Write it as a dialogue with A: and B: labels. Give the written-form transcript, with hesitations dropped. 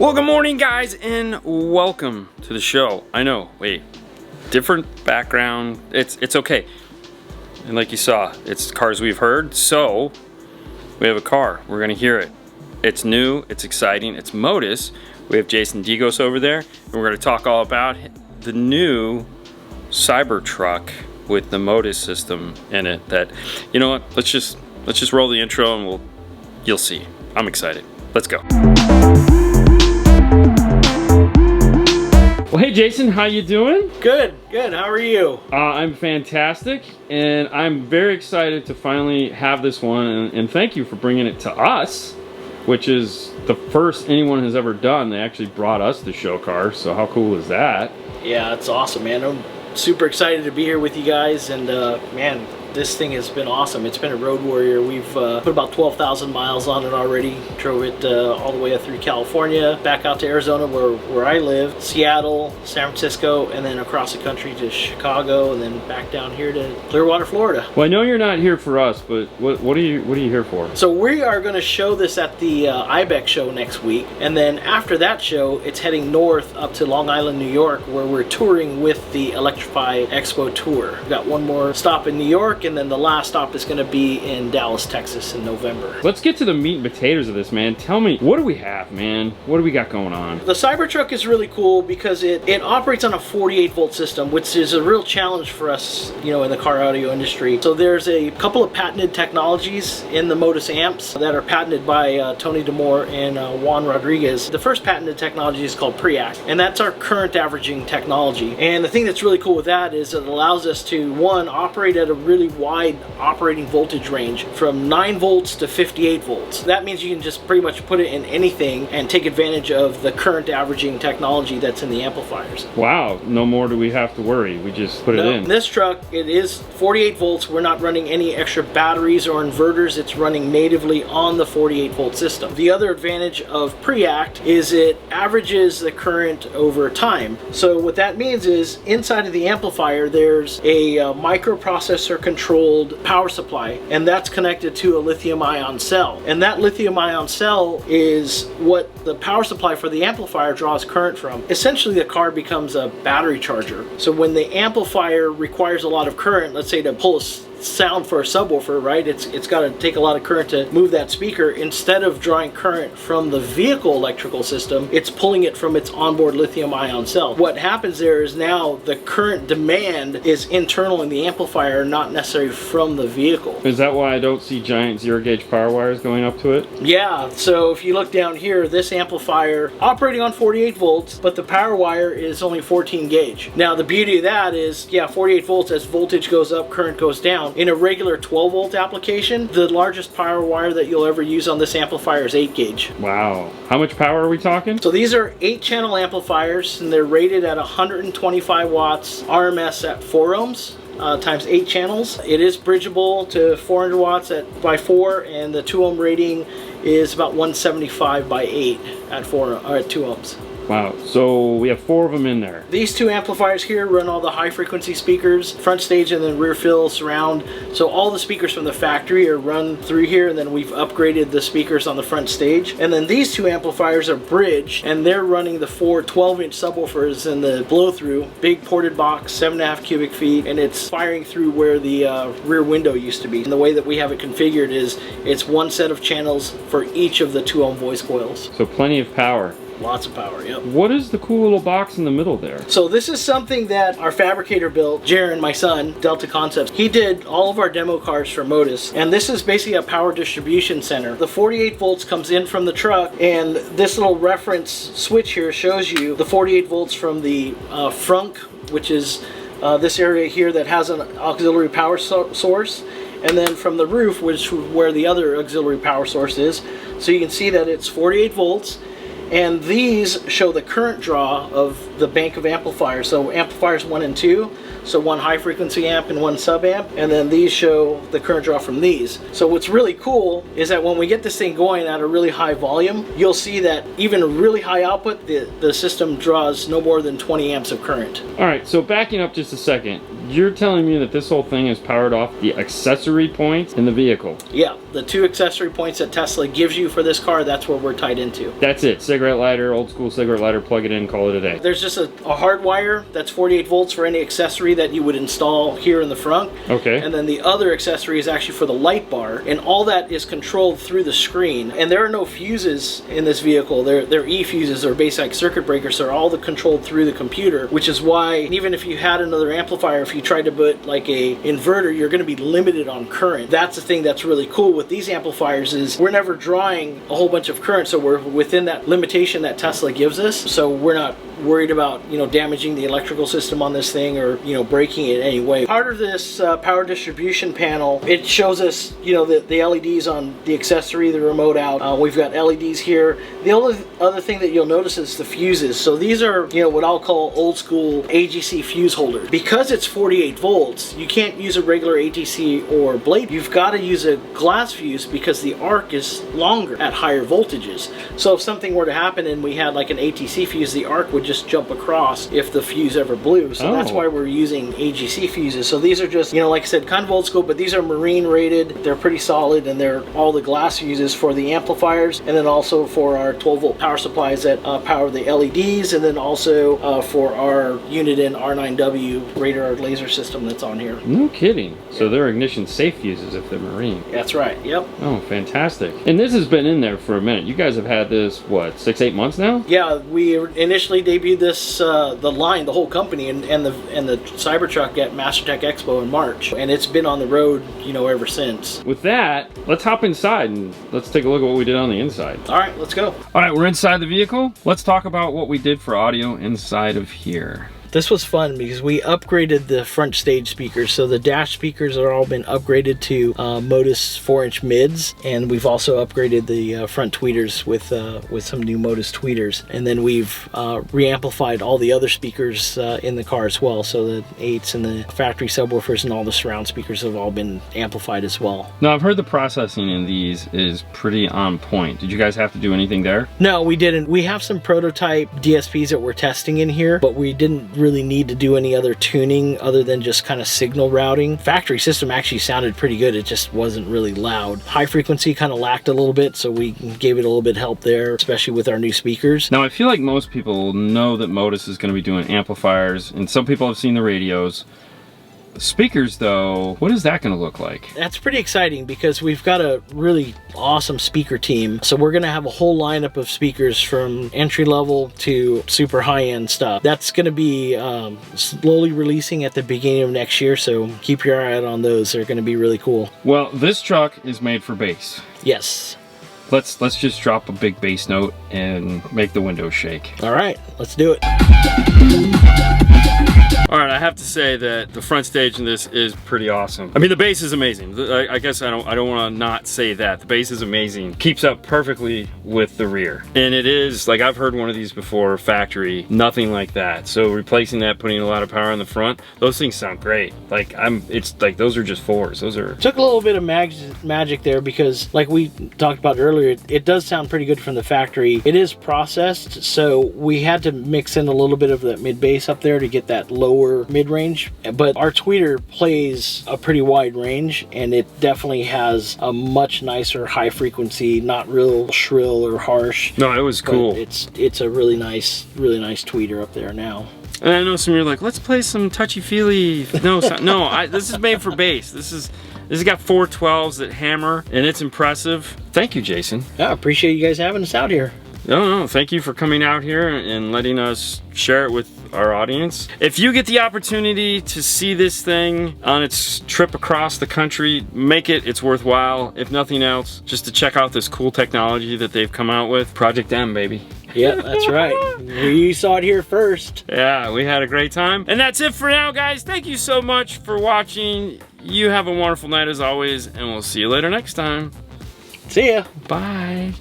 A: Well, good morning, guys, and welcome to the show. I know, wait, different background. It's okay. And like you saw, it's cars we've heard. So we have a car. We're gonna hear it. It's new. It's exciting. It's Modus. We have Jason Digos over there, and we're gonna talk all about the new Cybertruck with the Modus system in it. That, you know what? Let's just roll the intro, and you'll see. I'm excited. Let's go. Well, hey Jason, how you doing?
B: Good. How are you?
A: I'm fantastic, and I'm very excited to finally have this one, and thank you for bringing it to us, which is the first anyone has ever done. They actually brought us the show car, so how cool is that?
B: Yeah, it's awesome, man. I'm super excited to be here with you guys, and man, this thing has been awesome. It's been a road warrior. We've put about 12,000 miles on it already. Drove it all the way up through California, back out to Arizona where I live, Seattle, San Francisco, and then across the country to Chicago, and then back down here to Clearwater, Florida.
A: Well, I know you're not here for us, but what are you here for?
B: So we are going to show this at the IBEX show next week, and then after that show, it's heading north up to Long Island, New York, where we're touring with the Electrify Expo tour. We've got one more stop in New York, and then the last stop is going to be in Dallas, Texas in November.
A: Let's get to the meat and potatoes of this, man. Tell me, what do we have, man? What do we got going on?
B: The Cybertruck is really cool because it operates on a 48 volt system, which is a real challenge for us, you know, in the car audio industry. So there's a couple of patented technologies in the Modus amps that are patented by Tony DeMore and Juan Rodriguez. The first patented technology is called Preact, and that's our current averaging technology. And the thing that's really cool with that is it allows us to, one, operate at a really wide operating voltage range from 9 volts to 58 volts. That means you can just pretty much put it in anything and take advantage of the current averaging technology that's in the amplifiers.
A: Wow, no more do we have to worry. We just put it in.
B: This truck, it is 48 volts. We're not running any extra batteries or inverters. It's running natively on the 48 volt system. The other advantage of Preact is it averages the current over time. So what that means is inside of the amplifier there's a microprocessor controlled power supply, and that's connected to a lithium ion cell, and that lithium ion cell is what the power supply for the amplifier draws current from. Essentially the car becomes a battery charger. So when the amplifier requires a lot of current, let's say to pull a sound for a subwoofer, right? It's got to take a lot of current to move that speaker. Instead of drawing current from the vehicle electrical system, it's pulling it from its onboard lithium ion cell. What happens there is now the current demand is internal in the amplifier, not necessarily from the vehicle.
A: Is that why I don't see giant zero gauge power wires going up to it?
B: Yeah, so if you look down here, this amplifier operating on 48 volts, but the power wire is only 14 gauge. Now the beauty of that is, yeah, 48 volts, as voltage goes up, current goes down. In a regular 12 volt application, the largest power wire that you'll ever use on this amplifier is 8 gauge.
A: Wow. How much power are we talking?
B: So these are 8 channel amplifiers, and they're rated at 125 watts RMS at 4 ohms. Times 8 channels. It is bridgeable to 400 watts by 4, and the 2 ohm rating is about 175 by 8 at 2 ohms.
A: Wow, so we have 4 of them in there.
B: These 2 amplifiers here run all the high frequency speakers, front stage and then rear fill, surround. So all the speakers from the factory are run through here, and then we've upgraded the speakers on the front stage. And then these 2 amplifiers are bridge, and they're running the 4 12-inch subwoofers in the blow-through, big ported box, 7.5 cubic feet, and it's firing through where the rear window used to be. And the way that we have it configured is it's one set of channels for each of the 2 ohm voice coils.
A: So plenty of power.
B: Lots of power, yep.
A: What is the cool little box in the middle there?
B: So this is something that our fabricator built, Jaron, my son, Delta Concepts. He did all of our demo cars for Modus, and this is basically a power distribution center. The 48 volts comes in from the truck, and this little reference switch here shows you the 48 volts from the frunk, which is this area here that has an auxiliary power source, and then from the roof, which is where the other auxiliary power source is. So you can see that it's 48 volts. And these show the current draw of the bank of amplifiers. So amplifiers 1 and 2, so one high frequency amp and one sub amp, and then these show the current draw from these. So what's really cool is that when we get this thing going at a really high volume, you'll see that even really high output, the system draws no more than 20 amps of current.
A: All right, so backing up just a second, you're telling me that this whole thing is powered off the accessory points in the vehicle?
B: Yeah, the 2 accessory points that Tesla gives you for this car, that's where we're tied into.
A: That's it. Cigarette lighter, old school cigarette lighter, plug it in, call it a day.
B: There's just a hard wire that's 48 volts for any accessory that you would install here in the front.
A: Okay.
B: And then the other accessory is actually for the light bar, and all that is controlled through the screen. And there are no fuses in this vehicle. They're E-fuses or basic circuit breakers. They're all controlled through the computer, which is why even if you had another amplifier, if you tried to put like a inverter, you're going to be limited on current. That's the thing that's really cool with these amplifiers, is we're never drawing a whole bunch of current, so we're within that limitation that Tesla gives us. So we're not worried about, you know, damaging the electrical system on this thing, or, you know, breaking it in any way. Part of this power distribution panel, it shows us, you know, the LEDs on the accessory, the remote out. We've got LEDs here. The only other thing that you'll notice is the fuses. So these are, you know, what I'll call old school AGC fuse holders. Because it's 48 volts, you can't use a regular ATC or blade. You've got to use a glass fuse because the arc is longer at higher voltages. So if something were to happen and we had like an ATC fuse, the arc would just jump across if the fuse ever blew. So that's why we're using AGC fuses. So these are just, you know, like I said, kind of old school, but these are marine rated. They're pretty solid, and they're all the glass fuses for the amplifiers, and then also for our 12 volt power supplies that power the LEDs, and then also for our unit in R9W radar laser system that's on here.
A: No kidding. So they're ignition safe fuses if they're marine.
B: That's right. Yep.
A: Oh, fantastic. And this has been in there for a minute. You guys have had this, what, 6-8 months now?
B: Yeah, we initially debuted this, the line, the whole company, and the Cybertruck at MasterTech Expo in March, and it's been on the road, you know, ever since.
A: With that, let's hop inside and let's take a look at what we did on the inside.
B: All right, let's go.
A: All right, we're inside the vehicle. Let's talk about what we did for audio inside of here.
B: This was fun because we upgraded the front stage speakers. So the dash speakers are all been upgraded to Modus 4-inch mids, and we've also upgraded the front tweeters with some new Modus tweeters. And then we've reamplified all the other speakers in the car as well. So the 8s and the factory subwoofers and all the surround speakers have all been amplified as well.
A: Now, I've heard the processing in these is pretty on point. Did you guys have to do anything there?
B: No, we didn't. We have some prototype DSPs that we're testing in here, but we didn't really need to do any other tuning other than just kind of signal routing. Factory system actually sounded pretty good. It just wasn't really loud. High frequency kind of lacked a little bit, so we gave it a little bit of help there, especially with our new speakers.
A: Now, I feel like most people know that Modus is going to be doing amplifiers, and some people have seen the radios. The speakers, though, what is that going to look like?
B: That's pretty exciting because we've got a really awesome speaker team. So we're going to have a whole lineup of speakers from entry level to super high-end stuff. That's going to be slowly releasing at the beginning of next year, so keep your eye out on those. They're going to be really cool.
A: Well, this truck is made for bass.
B: Yes.
A: Let's just drop a big bass note and make the windows shake.
B: All right, let's do it.
A: All right, I have to say that the front stage in this is pretty awesome. I mean, the bass is amazing. I guess I don't want to not say that. The bass is amazing. Keeps up perfectly with the rear. And it is, like, I've heard one of these before, factory, nothing like that. So replacing that, putting a lot of power on the front, those things sound great. Like, it's like, those are just 4s. Those are...
B: Took a little bit of magic there because, like we talked about earlier, it does sound pretty good from the factory. It is processed, so we had to mix in a little bit of that mid bass up there to get that lower mid-range, but our tweeter plays a pretty wide range, and it definitely has a much nicer high frequency, not real shrill or harsh.
A: No, it was cool.
B: It's a really nice tweeter up there now.
A: And I know some of you are like, let's play some touchy-feely. No, this is made for bass. This has got 4 12s that hammer, and it's impressive. Thank you, Jason.
B: Yeah, I appreciate you guys having us out here.
A: No, thank you for coming out here and letting us share it with our audience. If you get the opportunity to see this thing on its trip across the country, it's worthwhile. If nothing else, just to check out this cool technology that they've come out with. Project M, baby.
B: Yeah, that's right. We saw it here first.
A: Yeah, we had a great time. And that's it for now, guys. Thank you so much for watching. You have a wonderful night as always, and we'll see you later next time.
B: See ya.
A: Bye.